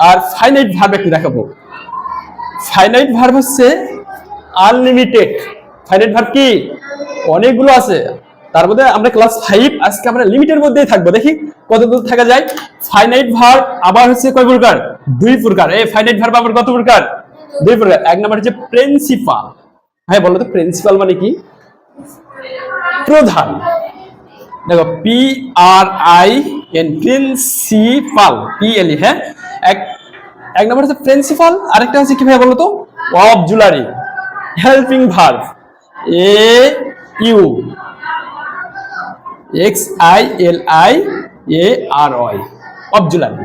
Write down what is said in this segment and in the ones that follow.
আর finite verb একটু দেখাবো। Finite verb হচ্ছে আনলিমিটেড। ফাইনাইট ভার্ব কি অনেকগুলো আছে, তার মধ্যে আমরা ক্লাস 5 আজকে আমরা লিমিটের মধ্যেই থাকবো, দেখি কত দূর থাকা যায়। ফাইনাইট ভার্ব আবার হচ্ছে কয় প্রকার? দুই প্রকার। এই ফাইনাইট ভার্ব আবার কত প্রকার? দুই প্রকার। এক নাম্বার হচ্ছে প্রিন্সিপাল। হ্যাঁ বলো তো প্রিন্সিপাল মানে কি? প্রধান। দেখো PRIN প্রিন্সিপাল PLE। হ্যাঁ এক নাম্বার হচ্ছে প্রিন্সিপাল, আরেকটা হচ্ছে কি ভাই বলো তো? Auxiliary helping verb AUXILIARY auxiliary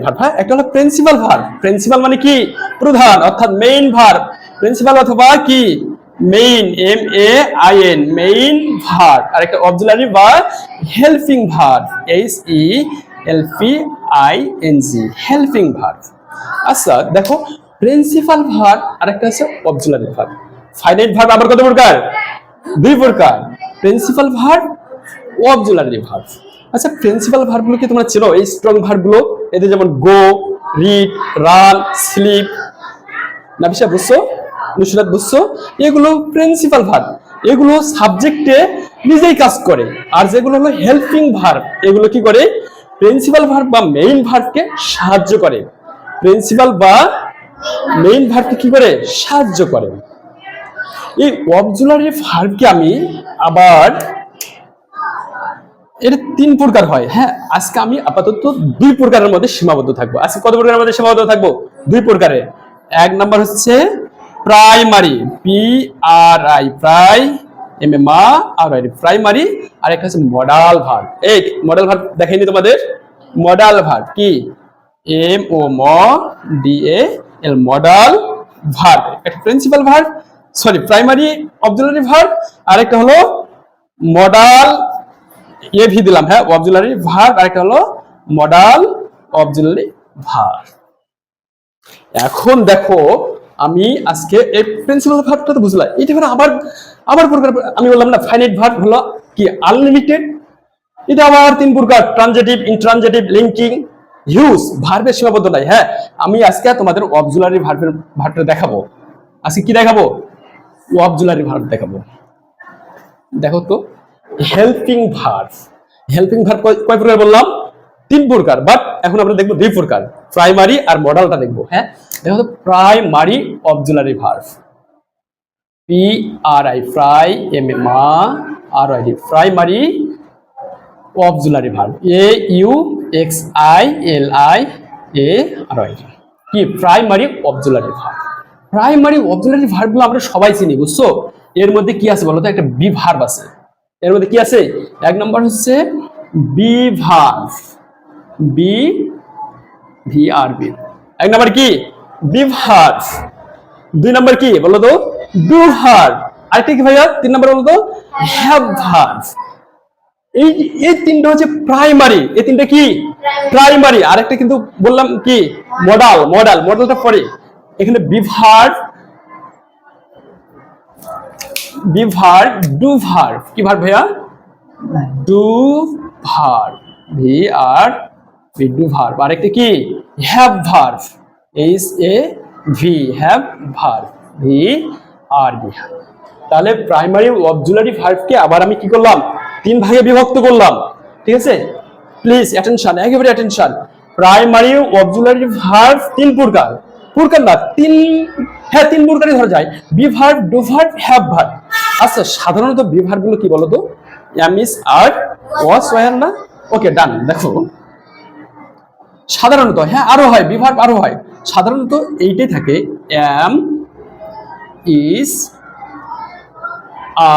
verb. হ্যাঁ একটা হলো প্রিন্সিপাল ভার্ব। প্রিন্সিপাল মানে কি? প্রধান অর্থাৎ মেইন ভার্ব। প্রিন্সিপাল অথবা কি মেইন MAIN মেইন ভার্ব। আর একটা অক্সিলারি বা helping verb HELPING helping verb. আচ্ছা দেখো প্রিন্সিপাল ভার্ব আর একটা আছে অক্সিলারি ভার্ব। ফাইনাইট ভার্ব আবার কত প্রকার? দুই প্রকার, প্রিন্সিপাল ভার্ব ও অক্সিলারি ভার্ব। আচ্ছা প্রিন্সিপাল ভার্বগুলো কি তোমরা চেনো? এই স্ট্রং ভার্বগুলো, এদের যেমন গো, রিড, রান, স্লিপ। নাফিসা বুঝছো? নুসরাত বুঝছো? এগুলো প্রিন্সিপাল ভার্ব, এগুলো সাবজেক্টে নিজেই কাজ করে। আর যেগুলো হলো হেল্পিং ভার্ব, এগুলো কি করে? প্রিন্সিপাল ভার্ব বা মেইন ভার্বকে সাহায্য করে। প্রিন্সিপাল বা মেইন ভার্বকে কি করে? সাহায্য করে। এই অক্সিলারি ভার্বকে আমি আবার এর তিন প্রকার হয়। হ্যাঁ আজকে আমি আপাতত দুই প্রকারের মধ্যে সীমাবদ্ধ থাকবো। আজকে কত প্রকারের মধ্যে সীমাবদ্ধ থাকবো? দুই প্রকারের। এক নাম্বার হচ্ছে প্রাইমারি PRI প্রাইমারি, আর একটা হচ্ছে মডাল ভার্ব। এই মডাল ভার্ব দেখাইনি তোমাদের? মডাল ভার্ব কি MODAL মডাল ভার্ব। একটা principal verb, sorry primary auxiliary verb, আর একটা হলো মডাল ভি দিলাম। হ্যাঁ অক্সিলারি ভার্ব, আর একটা হলো মডাল অক্সিলারি ভার্ব। এখন দেখো আমি আজকে এই প্রিন্সিপাল ভার্বটা তো বুঝলাম, এটা মানে আবার প্রকার আমি বললাম না ফাইনাইট ভার্ব হলো কি আনলিমিটেড। এটা আবার তিন প্রকার, ট্রানজিটিভ, ইনট্রানজিটিভ, লিঙ্কিং, হিউজ। ভার্বের সীমাবদ্ধ নাই। হ্যাঁ আমি আজকে তোমাদের অক্সিলারি ভার্বটা দেখাবো। আজকে কি দেখাবো? অক্সিলারি ভার্ব দেখাবো। দেখো তো হেল্পিং ভার্ব। হেল্পিং ভার্ব কয় প্রকার বললাম? তিন প্রকার, বাট এখন আমরা দেখবো দুই প্রকার, প্রাইমারি আর মডালটা দেখবো। হ্যাঁ দেখো তো primary auxiliary verb primary auxiliary verb AUXILIARY কি primary auxiliary verb. Primary auxiliary ভার্বগুলো আমরা সবাই চিনি, বুঝছো? এর মধ্যে কি আছে বলো তো? একটা বি ভার্ব আছে। এর মধ্যে কি আছে? এক নম্বর হচ্ছে বি ভার্ব BVRB। এক নম্বর কি? Be verb. দুই নম্বর কি বলো তো? Do verb. আরেকটা কি ভাইয়া? তিন নম্বর বলো তো? Have verb. এই তিনটা হচ্ছে প্রাইমারি। এই তিনটা কি প্রাইমারি। আরেকটা কিন্তু বললাম কি মডালটা পরে। এখানে বি ভার্ব ডু ভার্ব। কি ভার্ব ভাইয়া? Do verb do verb. আরেকটা কি? Have verb HAV have verb VRB। তাহলে প্রাইমারি অক্সিলারি ভার্বকে আবার আমি কি করলাম? তিন ভাগে বিভক্ত করলাম। ঠিক আছে, প্লিজ অ্যাটেনশন, একেবারে অ্যাটেনশন। প্রাইমারি অক্সিলারি ভার্ব তিন প্রকার, না তিন প্রকারই ধরা যায়। Be verb, do verb, have verb. আচ্ছা সাধারণত বি ভার্ব গুলো কি বলতো? এমইস আর ওয়াজ ওয়ার না? ওকে ডান। দেখো সাধারণত হ্যাঁ আরো হয়, বি ভার্ব আরো হয়। সাধারণত এইটাই থাকে এম ইজ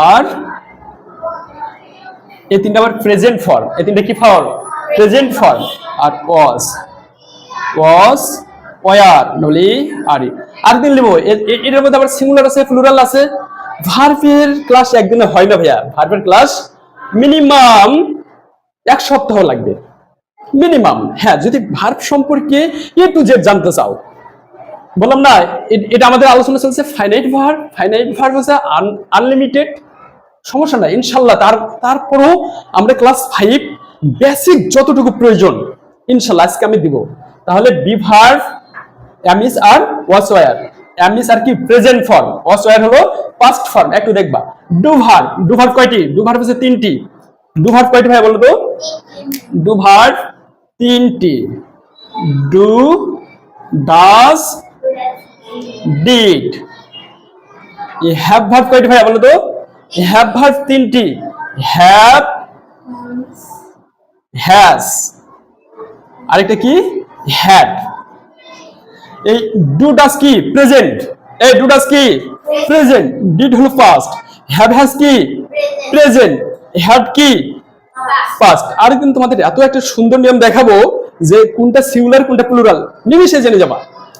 আর এই তিনটা আবার প্রেজেন্ট ফর্ম। এই তিনটা কি ফর্ম? Present form. আর ওয়াজ ওয়ার নলি আরি। আর দিন লিখবো এর মধ্যে আবার সিঙ্গুলার আছে, প্লুরাল আছে। ভার্বের ক্লাস একদিনে হয় না ভাইয়া। ভার্বের ক্লাস মিনিমাম এক সপ্তাহ লাগবে মিনিমাম। হ্যাঁ যদি ভার্ব সম্পর্কে A to Z জানতে চাও, বললাম না এটা আমাদের আলোচনা চলছে ফাইনাইট ভার্ব হচ্ছে আনলিমিটেড। সমস্যা নাই ইনশাল্লাহ। তারপরেও আমরা ক্লাস 5 বেসিক যতটুকু প্রয়োজন ইনশাল্লাহ আজকে আমি দিব। তাহলে be verb am is are was were, am is are কি প্রেজেন্ট ফর্ম, ওয়াজ ওয়ার হলো পাস্ট ফর্ম। একটু দেখবা ডু ভার্ব কয়টি? ডু ভার্ব হচ্ছে তিনটি। ডু ভার্ব কয়টি ভাই বলো তো? ডু ভার্ব তিনটি। Do, does, did. এই হ্যাভ ভার্ব কয়টি ভাই বলো তো? হ্যাভ ভার্ব তিনটি। হ্যাভ, হ্যাজ, আরেকটা কি হ্যাড। এই ডু ডাজ কি প্রেজেন্ট, এই ডু ডাজ কি প্রেজেন্ট, ডিড হলো পাস্ট, হ্যাভ হ্যাজ কি প্রেজেন্ট, হ্যাড কি পাস্ট। আর কিন্তু তোমাদের এত একটা সুন্দর নিয়ম দেখাবো যে কোনটা সিঙ্গুলার কোনটা প্লুরাল নিমিশে জেনে যাবা।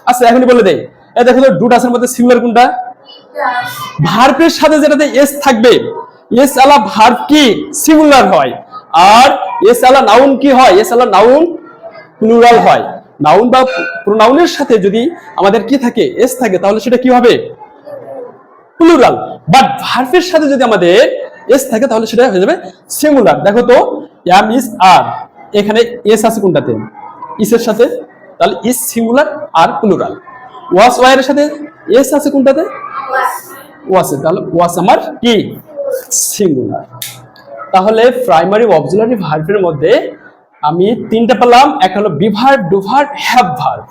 আচ্ছা এখনই বলে দেই, এই দেখো তো ডু ডাজের মধ্যে সিঙ্গুলার কোনটা? ভার্বের সাথে যেটাতে এস থাকবে, এস আলা ভার্ব কি সিঙ্গুলার হয়, আর এস আলা নাউন কি হয়? এস আলা নাউন প্লুরাল হয়। নাউন বা প্রোনাউনের সাথে যদি আমাদের কি থাকে এস থাকে তাহলে সেটা কি হবে? প্লুরাল। বাট ভার্বের সাথে যদি আমাদের এস থাকে তাহলে সেটা হয়ে যাবে সিঙ্গুলার। দেখো তো এম ইজ আর, এখানে এস আছে কোনটাতে? ইসের সাথে, তাহলে ইস সিঙ্গুলার আর প্লুরাল। ওয়াস ওয়ার সাথে এস আছে কোনটাতে? ওয়াসে, তাহলে ওয়াস আমার কি সিঙ্গুলার। তাহলে প্রাইমারি অক্সিলারি ভার্বের মধ্যে আমি তিনটা পেলাম, একটা হলো be verb, do verb, have verb.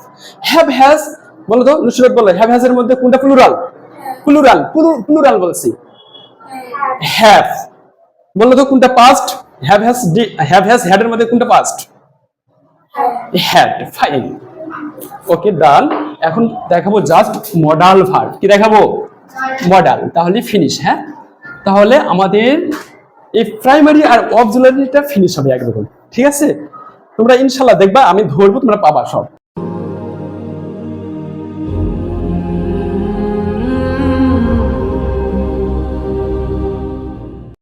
Have has বলো তো, নুসরত বলো হ্যাভ হ্যাজ এর মধ্যে কোনটা প্লুরাল? প্লুরাল, প্লুরাল বলছি। হ্যাভ বলো তো কোনটা past? Have has, have has had এর মধ্যে কোনটা পাস্ট? হ্যাড। ফাইন, ওকে ডান। এখন দেখাবো জাস্ট মডাল ভার্ব। কি দেখাবো? মডাল। তাহলে ফিনিশ। হ্যাঁ, তাহলে আমাদের এই প্রাইমারি আর অক্সিলারিটা ফিনিশ হবে একরকম। ঠিক আছে, তোমরা ইনশাল্লাহ দেখবা, আমি ধরবো, তোমরা পাবা সব।